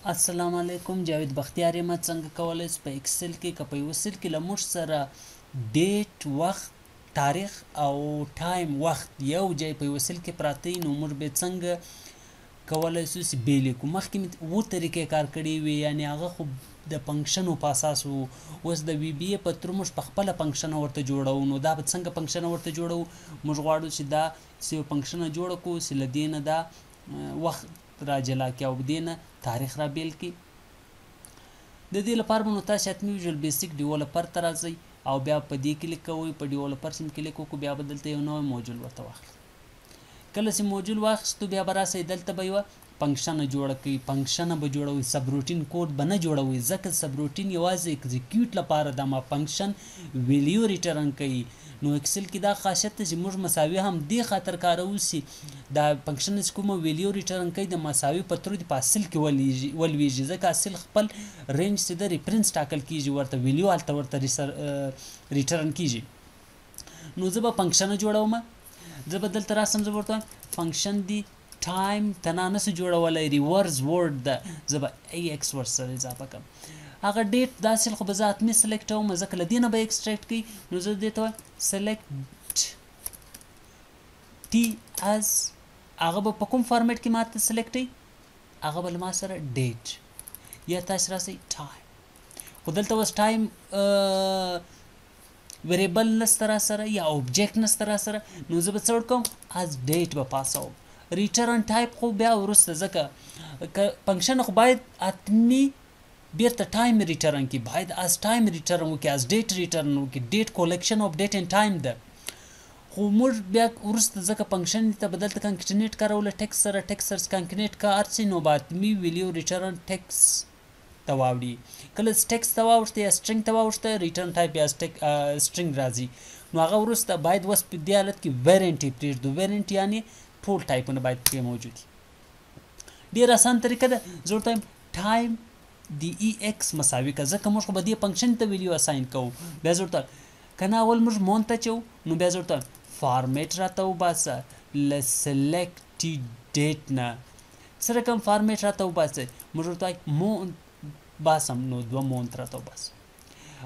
السلام علیکم، جاوید بختیار یم. څنګه کولی شئ په ایکسل کې که په یو سیل کې له موږ سره ډیټ، وخت، تاریخ او ټایم وخت یو ځای په یو سیل کې پراته وي، نو موږ به څنګه کولی شو چې بیل کړو. مخکې مې اووه طریقې کار کړي وي، یعنې هغه خو د فنکشنو په اساس وو. اوس د وی بي په تر موږ په خپله فنکشنه ورته جوړوو. نو دا به څنګه فنکشنه ورته جوړوو؟ موږ غواړو چې دا یو فنکشنه جوړه کړو چې له دې نه دا وخت را جلا کړي او دې نه تاریخ را بیل کړي. د دې لپاره به نو تاسې حتمي ویژوال بیسیک ډیولپر ته راځئ او بیا په دې کلیک کوئ، په ډیولپر سیم کلیک وکړو، بیا به دلته یو نوی موجول ورته واخلئ. کله چې موجول واخیستو بیا به راسئ دلته به یوه فنکشنه جوړه کړئ. فنکشنه به جوړوئ، سب روټین کوډ به نه جوړوئ، ځکه سب روټین یوازې اکزیکیوټ لپاره ده. ما فنکشن ویلیو ریټرن کوي. نو اکسل کې دا خاصیت ده چې موږ مساوي هم دې خاطر کاروو چې دا فنکشن چې کومه ویلیو ریټرن کوي د مساوي په تور په اصل کې ولویږي، ځکه اصل خپل رینج چې د ریفرنس ټاکل کیږي، ورته ویلیو هلته ورته ریټرن کیږي. نو زه به فنکشنه جوړوم. زه به دلته راسم، زه به ورته وایم فنکشن دی ټایم ته نسو جوړولی، ریورس ورډ ده، زه به ای ایکس ورسره اضافه کړم. هغه ډیټ دا سیل خو به زه حتمي سلیکټ کوم، ځکه له دې نه به ایکسټریکټ کوي. نو زه دې ته وایم سلیکټ ټي از، هغه به په کوم فارمیټ کې ماته سلیکټ کوي؟ هغه به له ما سره ډیټ یا تاسې راسئ ټایم. خو دلته اوس ټایم ویریبل نسته را سره یا اوبجیکټ نسته را سره، نو زه به څه ورکوم؟ از ډیټ به پاسوم. ریټرن ټایپ خو بیا وروسته، ځکه فنکشن خو باید حتمي بیرته ټایم ریټرن کړي، باید از ټایم ریټرن وکړي، از ډیټ ریټرن وکړي. ډیټ کلیکشن اف ډیټ اینډ ټایم ده. خو موږ بیا وروسته ځکه فنکشن ته به دلته کنکټینیټ کاروله ټکس سره، ټکس سره کنکټینیټ که هر څه، نو به حتمي ویلیو ریټرن ټکس ته واوړي. کله ټکس ته واوښته یا سټرینګ ته واوښته، ریټرن ټایپ یا سټرینګ راځي. نو هغه وروسته باید اوس په دې حالت کې ویرینټ یې پرېږدو. ویرینټ یعنې ټول ټایپونه باید پرې موجود وي. ډېره اسان طریقه ده. زه ورته وایم ټایم د ای ایکس مساوي که، ځکه موږ خو به دې فنکشن ته ویلیو اساین کوو. بیا زه ورته که نه اول موږ مون ته چوو، نو بیا زه ورته وایم فارمیټ راته وباسه له سلیکټي ډیټ نه. څه رقم فارمیټ راته وباسئ؟ موږ ورته وایو مون باسم، نو دوه مونت راته وباسم.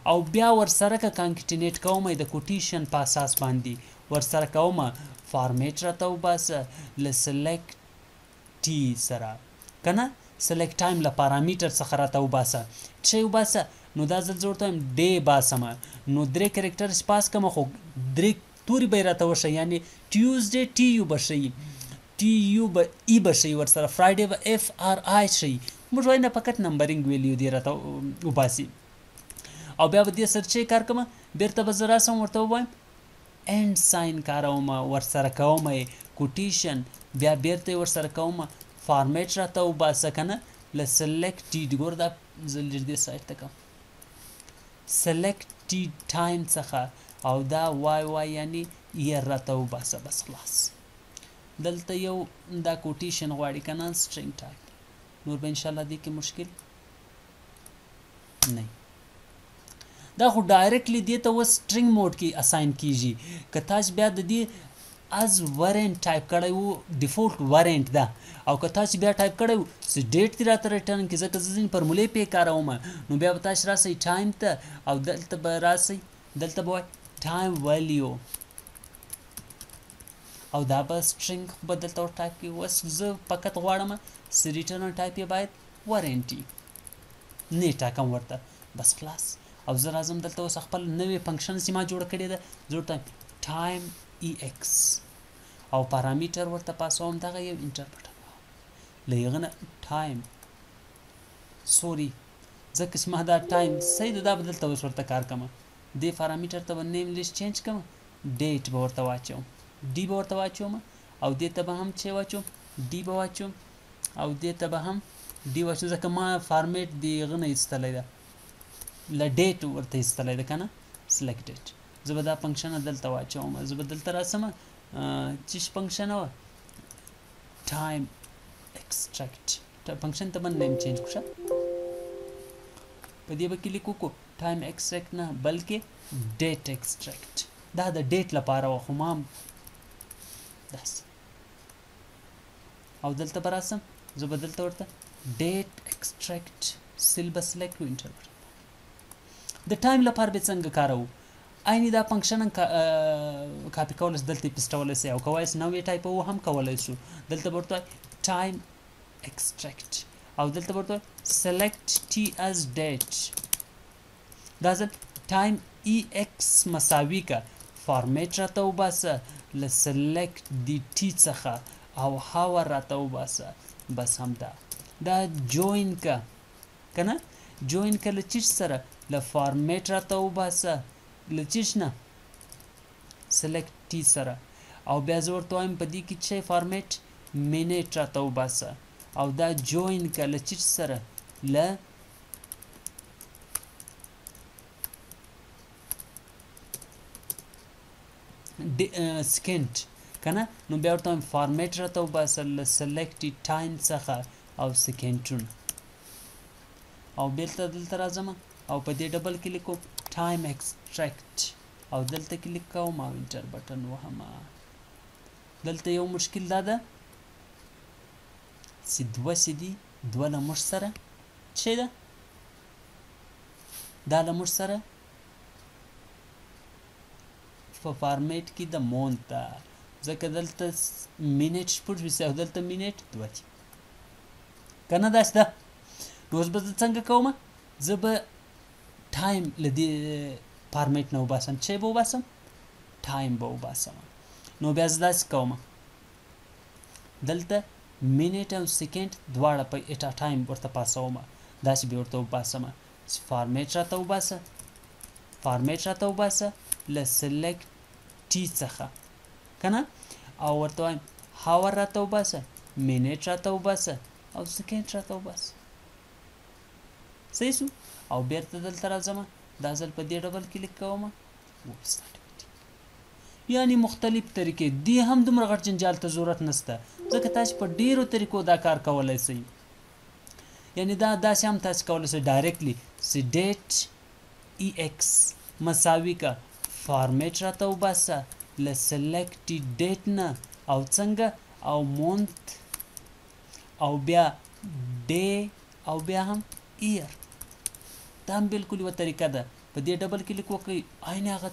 او بیا ورسره که کانکټینیټ کوم د کوټیشن په اساس باندې ورسره کوم، فارمیټ راته وباسه له سلیکټي سره، که نه سلیکټ ټایم له پارامیټر څخه راته وباسه. څه وباسه؟ نو دا ځل زه ورته وایم ډی باسمه، نو درې کرکټرز پاس کړم، خو درې توري به یې راته وښیي، یعنې ټیوزډے ټي یو به ښیي، ټي یو به ای به ښیي، ورسره فرایډے به اف آر آی ښیي. موږ وایو نه فقط نمبرینګ ویلیو دې راته وباسي. او بیا به دې سره چې کار کوم، بیرته به زه راسم ورته ووایم اینډ ساین کاروم، ورسره کوم کوټیشن، بیا بیرته یې ورسره کوم، فارمیټ راته وباسه که نه له سلیکټ ټي. ګوره دا زه لږ دې سایډ ته کوم، سلیکټ ټي ټایم څخه، او دا وای وای یعنې ایر راته وباسه. بس خلاص. دلته یو دا کوټیشن غواړي که نه سټرینګ ټایپ. نور به انشاءالله دې کې مشکل نه. دا خو ډایرکټلی دې ته اوس سټرینګ موډ کې اساین کیږي. که تاسو بیا د دې از ورنټ ټایپ کړی وو، ډیفولټ ورنټ ده، او که تاسو بیا ټایپ کړی وو چې ډیټ دې راته ریټرن کړي، ځکه زه ځینې فارمولې پې کاروم، نو بیا به تاسو راسئ ټایم ته، او دلته به راسئ، دلته به وایي ټایم ویلیو، او دا به سټرینګ به دلته ور ټایپ کړي. اوس زه فقط غواړم چې ریټرن ټایپ یې باید ورنټي نه ټاکم ورته. بس خلاص. او زه راځم دلته اوس خپل نوې فنکشن چې ما جوړه کړې ده، زه ورته ټایم ای ایکس، او پارامیټر ورته پاسوم دغه یو انټرپټر، له هغه نه ټایم سوري، ځکه چې ما دا ټایم صحیح ده، دا به دلته اوس ورته کار کوم. دې پارامیټر ته به نیم لیست چینج کوم، ډیټ به ورته واچوم، ډي به ورته واچوم، او دې ته به هم چې واچوم ډي به واچوم، او دې ته به هم ډي واچوم، ځکه ما فارمیټ د هغه نه ایستلی ده، له ډیټ ورته ایستلی ده که نه، سلیکټ ډیټ. زه به دا فنکشنه دلته واچوم، زه به دلته راسم چې فنکشنه وه ټایم ایکسټریکټ. فنکشن ته به نیم چینج کړو، په دې به کلیک وکړو، ټایم ایکسټریکټ نه بلکې ډیټ ایکسټریکټ. دا د ډیټ لپاره وه، خو ما داسې. او دلته به راسم، زه به دلته ورته ډیټ ایکسټریکټ سیل به سلیکټ و انټرپټ د ټایم لپاره به څنګه کاروو عیني دا فنکشن کاپی کولای شو دلته پیسټولی سي او کولی شو نوې ټایپ هم کولی شو دلته به ورته ټایم ایکسټریکټ او دلته به ورته سلیکټ ټي از ډیټ دا ځل ټایم ای ایکس مساوي که فارمیټ راته وباسه له سلیکټ د ټي څخه او هاور راته وباسه بس همدا دا جوین که کنه جوین که له چیش سره له فارمیټ راته وباسه له چیش نه سلیکټ ټي سره او بیا زه ورته وایم په دې کې چې فارمیټ منټ راته وباسه او دا جوین که له چیش سره له سکند کنه نو بیا ورته وایم فارمیټ راته وباسه له سلیکټ ټایم څخه او سکندونه او بیرته دلته راځم او په دې ډبل کلیک کوم ټایم ایکسټریکټ او دلته کلیک کوم او انټر بټن وهم دلته یو مشکل دا ده چې دوه سي دي دوه له موږ سره څه ده دا له موږ سره په فارمیټ کې د مونت ده ځکه دلته منټ شپږ وي او دلته منټ دوه دي که نه داسې ده نو اوس به زه څنګه کوم زه به ټایم له دې فارمیټ نه وباسم چې به وباسم ټایم به وباسم نو بیا زه داسې کوم دلته منټ او سکند دواړه په اټا ټایم ورته پاسوم داسې به ورته وباسم فارمیټ راته وباسه فارمیټ راته وباسه له سلیکټ ټي څخه که نه او ورته وایم هاور راته وباسه منټ راته وباسه او سکند راته وباسه صحیح شو او بیرته دلته راځم دا ځل په دې ډبل کلیک کوم یعنی مختلف طریقې دی هم دومره غټ جنجال ته ضرورت نشته ځکه تاسو په ډیرو طریقو دا کار کولای شئ یعنی دا داسې هم تاسو کولای شئ ډایرکټلی سی ډیټ ای ایکس مساوي کا فارمیټ راته وباسه له سلیکټ ډیټ نه او څنګه او مونت او بیا ډے او بیا هم ایر دا هم بالکل یوه طریقه ده په دې ډبل کلیک وکړئ عین هغه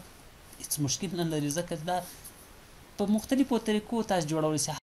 هېڅ مشکل نه لري ځکه دا په مختلفو طریقو تاسو جوړولی شئ